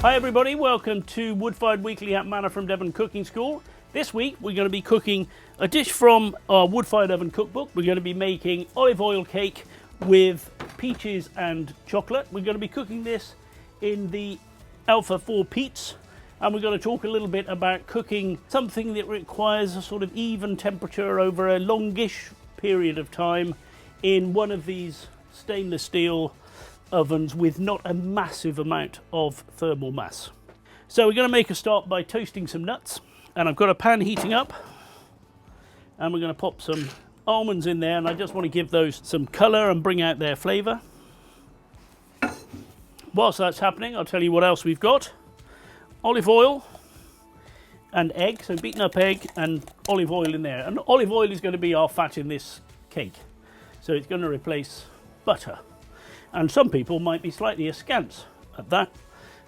Hi everybody, welcome to Woodfired Weekly at Manna from Devon Cooking School. This week we're going to be cooking a dish from our Woodfired Oven cookbook. We're going to be making olive oil cake with peaches and chocolate. We're going to be cooking this in the Alpha 4 Peats, and we're going to talk a little bit about cooking something that requires a sort of even temperature over a longish period of time in one of these stainless steel ovens with not a massive amount of thermal mass. So we're going to make a start by toasting some nuts, and I've got a pan heating up and we're going to pop some almonds in there, and I just want to give those some colour and bring out their flavour. Whilst that's happening, I'll tell you what else we've got. Olive oil and egg, so beaten up egg and olive oil in there, and olive oil is going to be our fat in this cake, so it's going to replace butter. And some people might be slightly askance at that,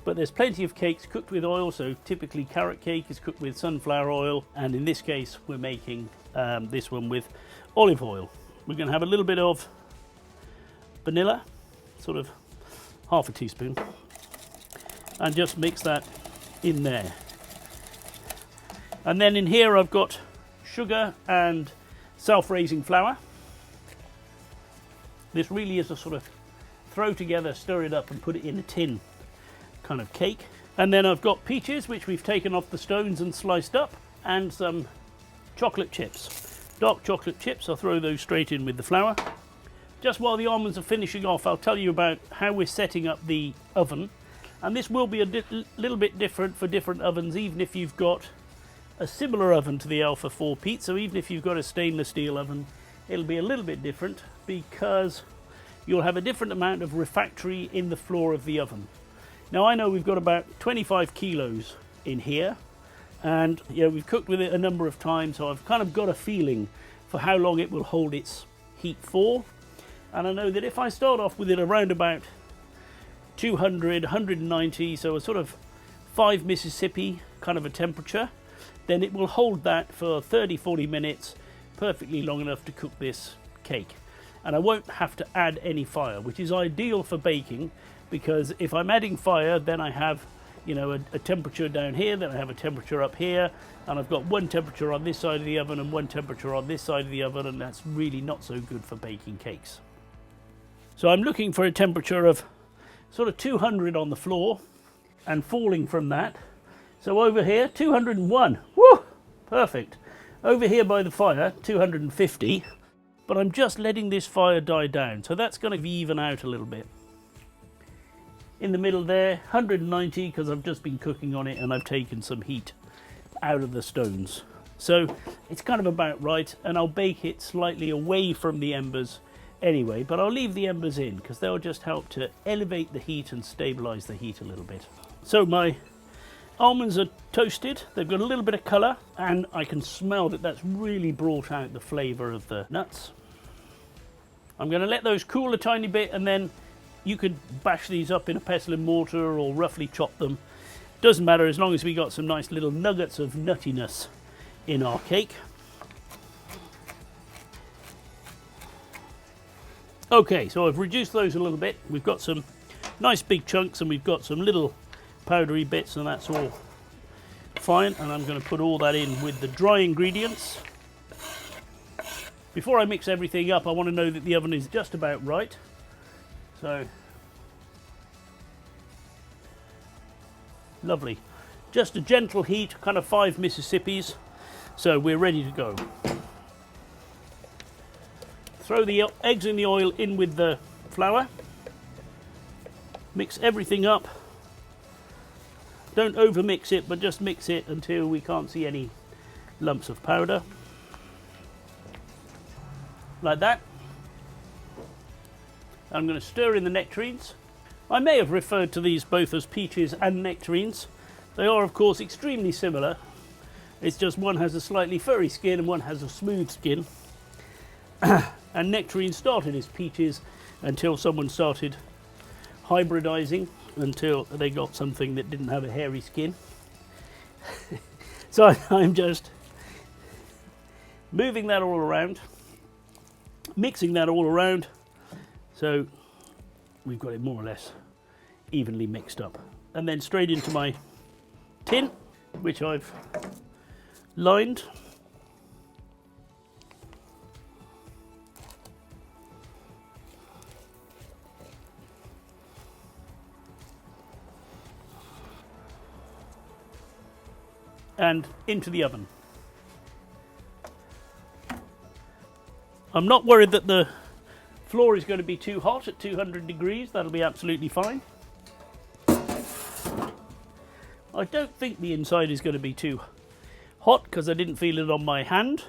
but there's plenty of cakes cooked with oil. So typically carrot cake is cooked with sunflower oil, and in this case we're making this one with olive oil. We're going to have a little bit of vanilla, sort of half a teaspoon, and just mix that in there. And then in here I've got sugar and self-raising flour. This really is a sort of throw together, stir it up and put it in a tin kind of cake. And then I've got peaches, which we've taken off the stones and sliced up, and some chocolate chips, dark chocolate chips. I'll throw those straight in with the flour. Just while the almonds are finishing off, I'll tell you about how we're setting up the oven. And this will be a little bit different for different ovens, even if you've got a similar oven to the Alpha 4 Peat. So even if you've got a stainless steel oven, it'll be a little bit different because you'll have a different amount of refractory in the floor of the oven. Now I know we've got about 25 kilos in here, and we've cooked with it a number of times, so I've kind of got a feeling for how long it will hold its heat for. And I know that if I start off with it around about 200, 190, so a sort of 5 Mississippi kind of a temperature, then it will hold that for 30-40 minutes, perfectly long enough to cook this cake. And I won't have to add any fire, which is ideal for baking, because if I'm adding fire, then I have a temperature down here, then I have a temperature up here, and I've got one temperature on this side of the oven and one temperature on this side of the oven, and that's really not so good for baking cakes. So I'm looking for a temperature of sort of 200 on the floor and falling from that. So over here, 201. Woo! Perfect. Over here by the fire, 250. But I'm just letting this fire die down, so that's going to even out a little bit. In the middle there, 190, because I've just been cooking on it and I've taken some heat out of the stones. So it's kind of about right, and I'll bake it slightly away from the embers anyway, but I'll leave the embers in because they'll just help to elevate the heat and stabilize the heat a little bit. So my almonds are toasted, they've got a little bit of colour, and I can smell that that's really brought out the flavour of the nuts. I'm going to let those cool a tiny bit, and then you could bash these up in a pestle and mortar or roughly chop them. Doesn't matter, as long as we got some nice little nuggets of nuttiness in our cake. Okay, so I've reduced those a little bit. We've got some nice big chunks and we've got some little powdery bits, and that's all fine. And I'm going to put all that in with the dry ingredients. Before I mix everything up, I want to know that the oven is just about right. So, lovely. Just a gentle heat, kind of 5 Mississippis. So we're ready to go. Throw the eggs in the oil in with the flour. Mix everything up. Don't over mix it, but just mix it until we can't see any lumps of powder. Like that. I'm going to stir in the nectarines. I may have referred to these both as peaches and nectarines. They are of course extremely similar. It's just one has a slightly furry skin and one has a smooth skin. And nectarines started as peaches until someone started hybridizing, until they got something that didn't have a hairy skin. So I'm just moving that all around, mixing that all around, so we've got it more or less evenly mixed up. and then straight into my tin, which I've lined. And into the oven. I'm not worried that the floor is going to be too hot at 200 degrees. That'll be absolutely fine. I don't think the inside is going to be too hot because I didn't feel it on my hand.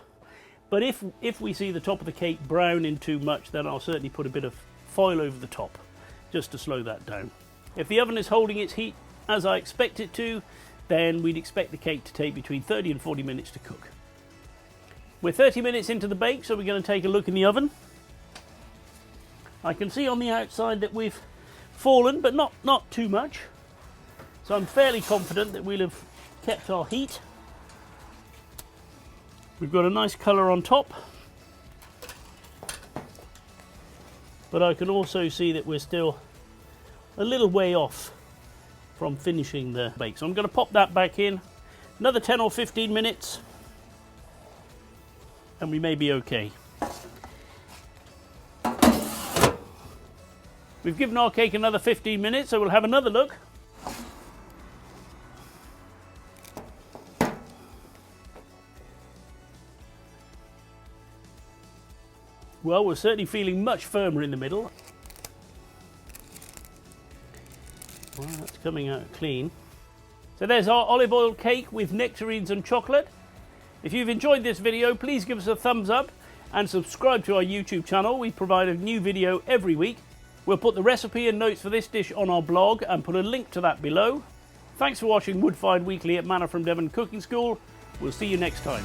But if we see the top of the cake brown in too much, then I'll certainly put a bit of foil over the top just to slow that down. If the oven is holding its heat as I expect it to, then we'd expect the cake to take between 30 and 40 minutes to cook. We're 30 minutes into the bake, so we're going to take a look in the oven. I can see on the outside that we've fallen, but not too much. So I'm fairly confident that we'll have kept our heat. We've got a nice colour on top. But I can also see that we're still a little way off from finishing the bake. So I'm going to pop that back in. Another 10 or 15 minutes. And we may be okay. We've given our cake another 15 minutes, so we'll have another look. Well, we're certainly feeling much firmer in the middle. Well, that's coming out clean. So there's our olive oil cake with nectarines and chocolate. If you've enjoyed this video, please give us a thumbs up and subscribe to our YouTube channel. We provide a new video every week. We'll put the recipe and notes for this dish on our blog and put a link to that below. Thanks for watching Woodfired Weekly at Manna from Devon Cooking School. We'll see you next time.